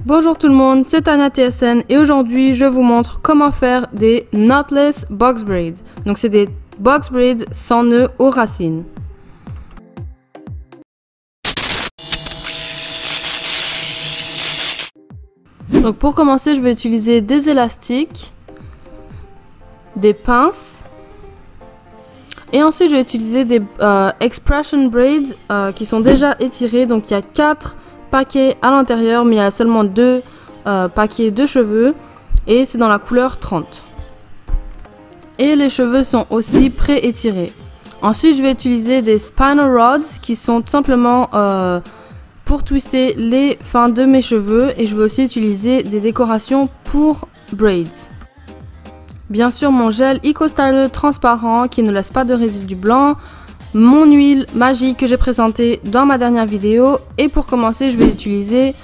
Bonjour tout le monde, c'est Tania TSN et aujourd'hui je vous montre comment faire des knotless box braids. Donc c'est des box braids sans nœud aux racines. Donc pour commencer je vais utiliser des élastiques, des pinces et ensuite je vais utiliser des expression braids qui sont déjà étirés. Donc il y a 4 paquets à l'intérieur mais il y a seulement 2 paquets de cheveux et c'est dans la couleur 30. Et les cheveux sont aussi pré-étirés. Ensuite je vais utiliser des spinal rods qui sont tout simplement pour twister les fins de mes cheveux et je vais aussi utiliser des décorations pour braids. Bien sûr mon gel Eco Styler transparent qui ne laisse pas de résidus blancs, mon huile magique que j'ai présentée dans ma dernière vidéo et pour commencer je vais utiliser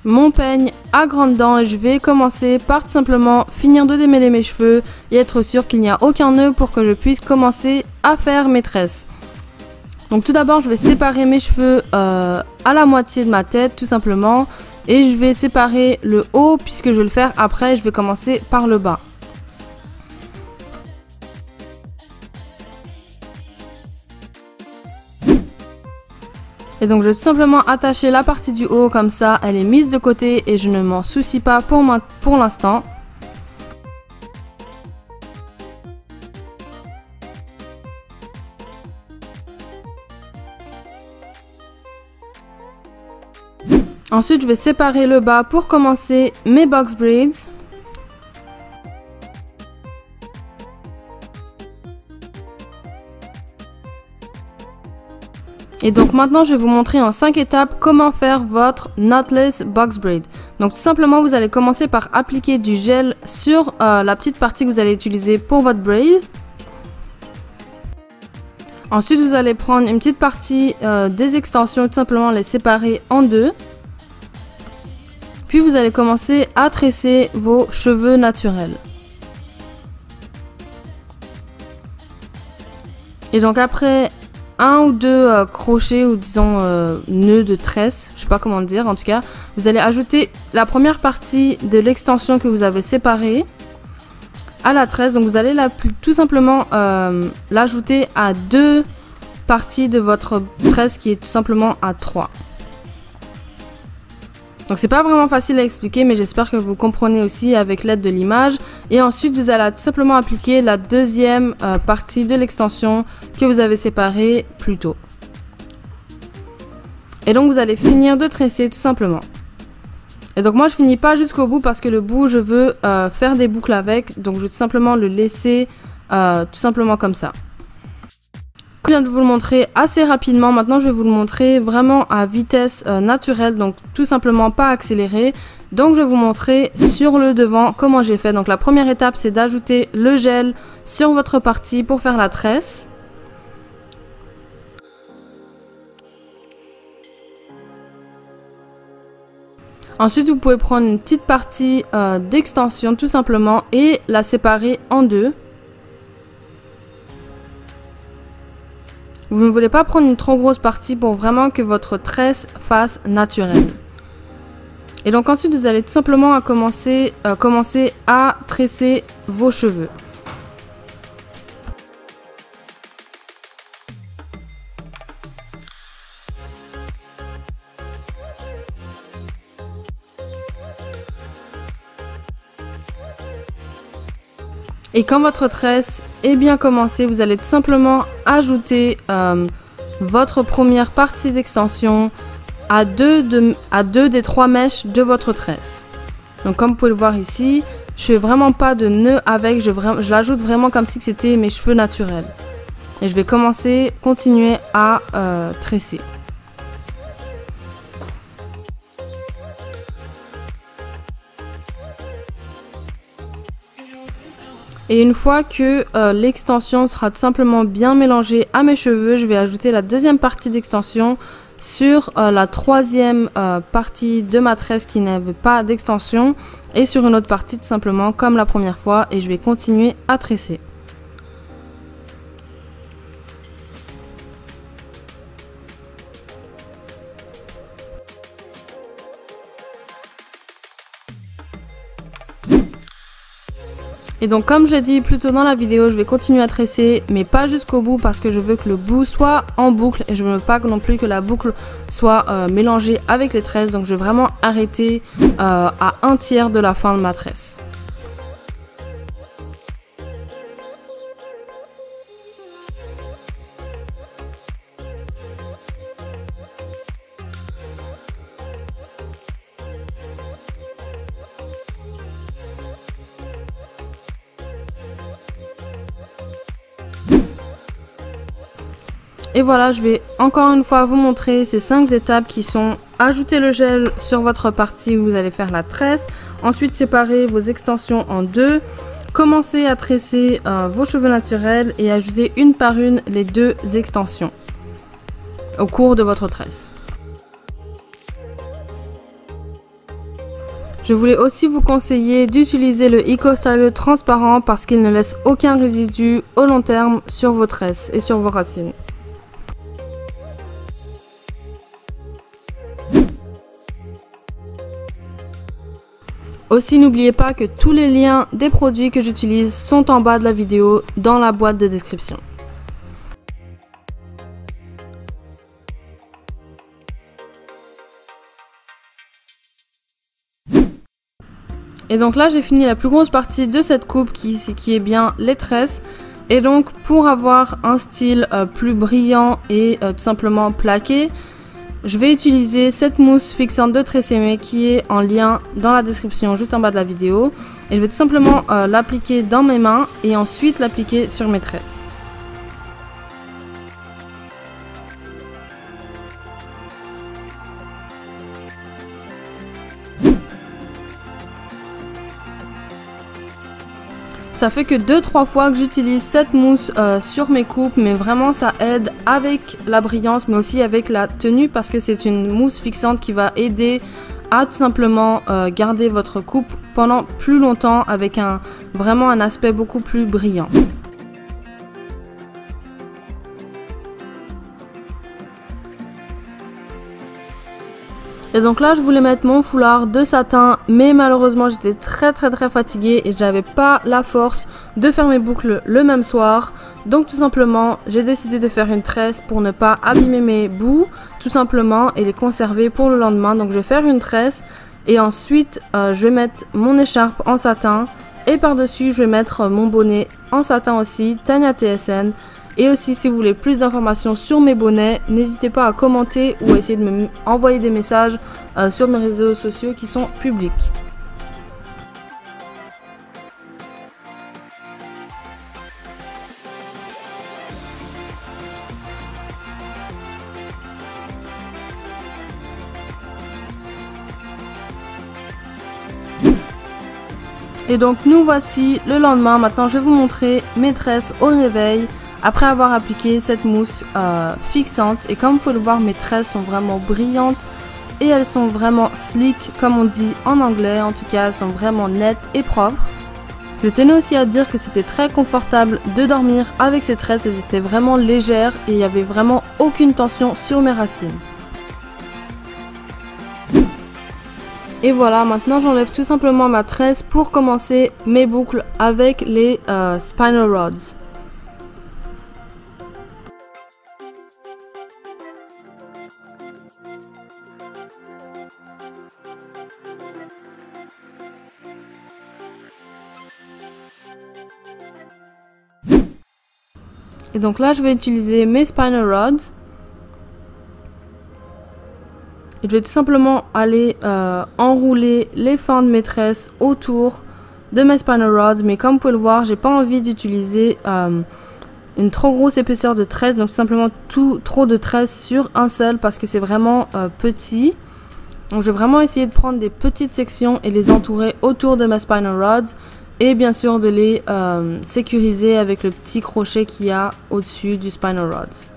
mon peigne à grandes dents et je vais commencer par tout simplement finir de démêler mes cheveux et être sûr qu'il n'y a aucun nœud pour que je puisse commencer à faire mes tresses. Donc tout d'abord je vais séparer mes cheveux à la moitié de ma tête tout simplement et je vais séparer le haut puisque je vais le faire après, je vais commencer par le bas. Et donc je vais tout simplement attacher la partie du haut comme ça, elle est mise de côté et je ne m'en soucie pas pour l'instant. Ensuite je vais séparer le bas pour commencer mes box braids. Et donc maintenant je vais vous montrer en 5 étapes comment faire votre knotless box braid. Donc tout simplement vous allez commencer par appliquer du gel sur la petite partie que vous allez utiliser pour votre braid. Ensuite vous allez prendre une petite partie des extensions et tout simplement les séparer en deux. Puis vous allez commencer à tresser vos cheveux naturels. Et donc après un ou deux crochets ou disons nœuds de tresse, je sais pas comment dire, en tout cas vous allez ajouter la première partie de l'extension que vous avez séparée à la tresse. Donc vous allez tout simplement l'ajouter à 2 parties de votre tresse qui est tout simplement à 3. Donc c'est pas vraiment facile à expliquer mais j'espère que vous comprenez aussi avec l'aide de l'image. Et ensuite vous allez tout simplement appliquer la deuxième partie de l'extension que vous avez séparée plus tôt. Et donc vous allez finir de tresser tout simplement. Et donc moi je finis pas jusqu'au bout parce que le bout je veux faire des boucles avec. Donc je vais tout simplement le laisser tout simplement comme ça. Je viens de vous le montrer assez rapidement, maintenant je vais vous le montrer vraiment à vitesse naturelle, donc tout simplement pas accéléré. Donc je vais vous montrer sur le devant comment j'ai fait. Donc la première étape c'est d'ajouter le gel sur votre partie pour faire la tresse. Ensuite vous pouvez prendre une petite partie d'extension tout simplement et la séparer en deux. Vous ne voulez pas prendre une trop grosse partie pour vraiment que votre tresse fasse naturelle. Et donc ensuite vous allez tout simplement commencer à tresser vos cheveux. Et quand votre tresse est bien commencée, vous allez tout simplement ajouter votre première partie d'extension à deux des 3 mèches de votre tresse. Donc comme vous pouvez le voir ici, je fais vraiment pas de nœud avec, je l'ajoute vraiment comme si c'était mes cheveux naturels. Et je vais continuer à tresser. Et une fois que l'extension sera tout simplement bien mélangée à mes cheveux, je vais ajouter la deuxième partie d'extension sur la troisième partie de ma tresse qui n'avait pas d'extension et sur une autre partie tout simplement comme la première fois et je vais continuer à tresser. Et donc comme je l'ai dit plus tôt dans la vidéo, je vais continuer à tresser mais pas jusqu'au bout parce que je veux que le bout soit en boucle et je ne veux pas non plus que la boucle soit mélangée avec les tresses. Donc je vais vraiment arrêter à 1/3 de la fin de ma tresse. Et voilà, je vais encore une fois vous montrer ces 5 étapes qui sont ajouter le gel sur votre partie où vous allez faire la tresse, ensuite séparer vos extensions en deux, commencer à tresser vos cheveux naturels et ajouter une par une les 2 extensions au cours de votre tresse. Je voulais aussi vous conseiller d'utiliser le Eco Styler transparent parce qu'il ne laisse aucun résidu au long terme sur vos tresses et sur vos racines. Aussi, n'oubliez pas que tous les liens des produits que j'utilise sont en bas de la vidéo dans la boîte de description. Et donc là, j'ai fini la plus grosse partie de cette coupe qui est bien les tresses. Et donc, pour avoir un style plus brillant et tout simplement plaqué, je vais utiliser cette mousse fixante de Tresemme qui est en lien dans la description juste en bas de la vidéo. Et je vais tout simplement l'appliquer dans mes mains et ensuite l'appliquer sur mes tresses. Ça fait que 2-3 fois que j'utilise cette mousse sur mes coupes, mais vraiment ça aide avec la brillance mais aussi avec la tenue parce que c'est une mousse fixante qui va aider à tout simplement garder votre coupe pendant plus longtemps avec vraiment un aspect beaucoup plus brillant. Et donc là je voulais mettre mon foulard de satin mais malheureusement j'étais très fatiguée et j'avais pas la force de faire mes boucles le même soir. Donc tout simplement j'ai décidé de faire une tresse pour ne pas abîmer mes bouts tout simplement et les conserver pour le lendemain. Donc je vais faire une tresse et ensuite je vais mettre mon écharpe en satin et par dessus je vais mettre mon bonnet en satin aussi, Tania TSN. Et aussi, si vous voulez plus d'informations sur mes bonnets, n'hésitez pas à commenter ou à essayer de me envoyer des messages sur mes réseaux sociaux qui sont publics. Et donc nous voici le lendemain. Maintenant, je vais vous montrer mes tresses au réveil. Après avoir appliqué cette mousse fixante et comme vous pouvez le voir, mes tresses sont vraiment brillantes et elles sont vraiment slick comme on dit en anglais. En tout cas, elles sont vraiment nettes et propres. Je tenais aussi à dire que c'était très confortable de dormir avec ces tresses. Elles étaient vraiment légères et il n'y avait vraiment aucune tension sur mes racines. Et voilà, maintenant j'enlève tout simplement ma tresse pour commencer mes boucles avec les spinal rods. Et donc là, je vais utiliser mes spinal rods. Et je vais tout simplement aller enrouler les fins de mes tresses autour de mes spinal rods. Mais comme vous pouvez le voir, j'ai pas envie d'utiliser une trop grosse épaisseur de tresse. Donc tout simplement trop de tresses sur un seul parce que c'est vraiment petit. Donc je vais vraiment essayer de prendre des petites sections et les entourer autour de mes spinal rods. Et bien sûr de les sécuriser avec le petit crochet qu'il y a au-dessus du spinal rods.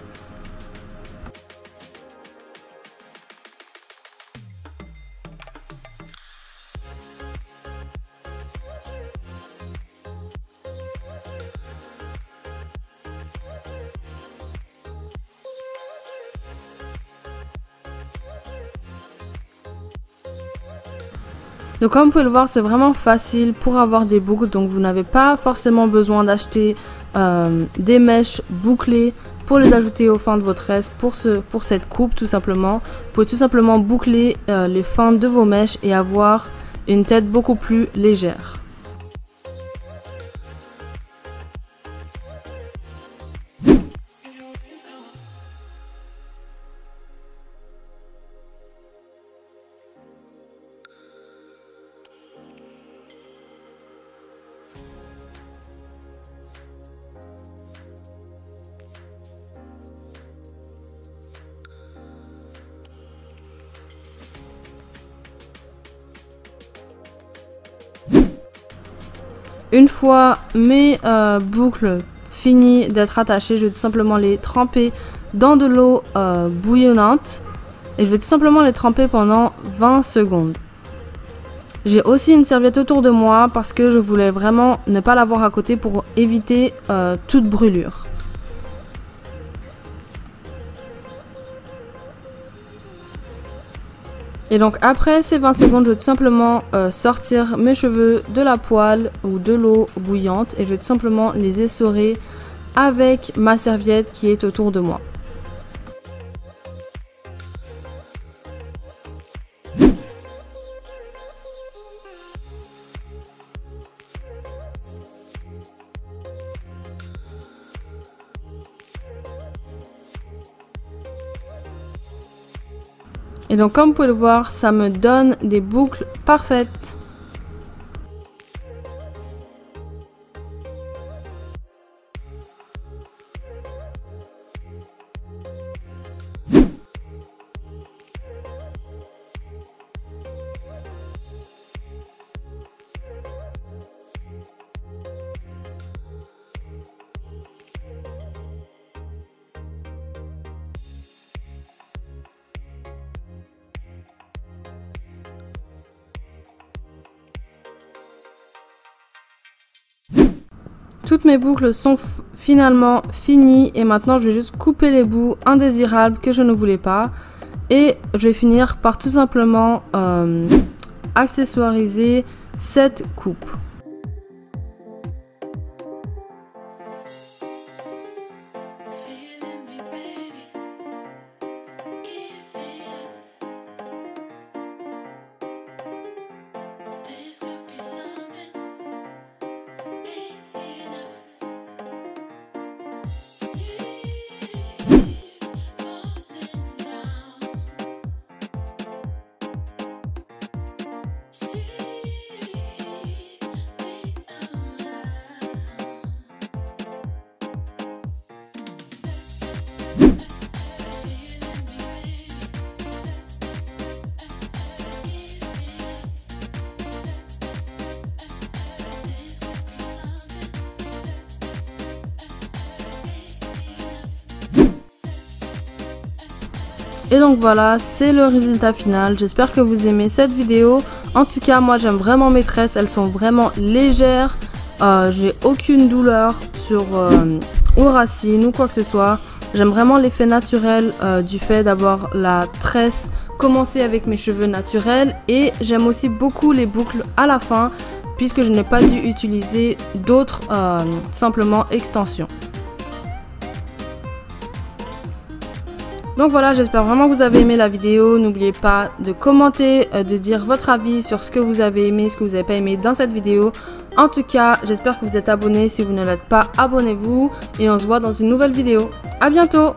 Donc comme vous pouvez le voir, c'est vraiment facile pour avoir des boucles. Donc vous n'avez pas forcément besoin d'acheter des mèches bouclées pour les ajouter aux fins de votre tresse pour cette coupe tout simplement. Vous pouvez tout simplement boucler les fins de vos mèches et avoir une tête beaucoup plus légère. Une fois mes boucles finies d'être attachées, je vais tout simplement les tremper dans de l'eau bouillonnante et je vais tout simplement les tremper pendant 20 secondes. J'ai aussi une serviette autour de moi parce que je voulais vraiment ne pas l'avoir à côté pour éviter toute brûlure. Et donc après ces 20 secondes, je vais tout simplement sortir mes cheveux de la poêle ou de l'eau bouillante et je vais tout simplement les essorer avec ma serviette qui est autour de moi. Et donc comme vous pouvez le voir, ça me donne des boucles parfaites. Toutes mes boucles sont finalement finies et maintenant je vais juste couper les bouts indésirables que je ne voulais pas et je vais finir par tout simplement accessoiriser cette coupe. Et donc voilà, c'est le résultat final. J'espère que vous aimez cette vidéo. En tout cas, moi j'aime vraiment mes tresses. Elles sont vraiment légères. J'ai aucune douleur sur aux racines ou quoi que ce soit. J'aime vraiment l'effet naturel du fait d'avoir la tresse commencer avec mes cheveux naturels. Et j'aime aussi beaucoup les boucles à la fin puisque je n'ai pas dû utiliser d'autres simplement extensions. Donc voilà, j'espère vraiment que vous avez aimé la vidéo. N'oubliez pas de commenter, de dire votre avis sur ce que vous avez aimé, ce que vous n'avez pas aimé dans cette vidéo. En tout cas, j'espère que vous êtes abonnés. Si vous ne l'êtes pas, abonnez-vous. Et on se voit dans une nouvelle vidéo. À bientôt!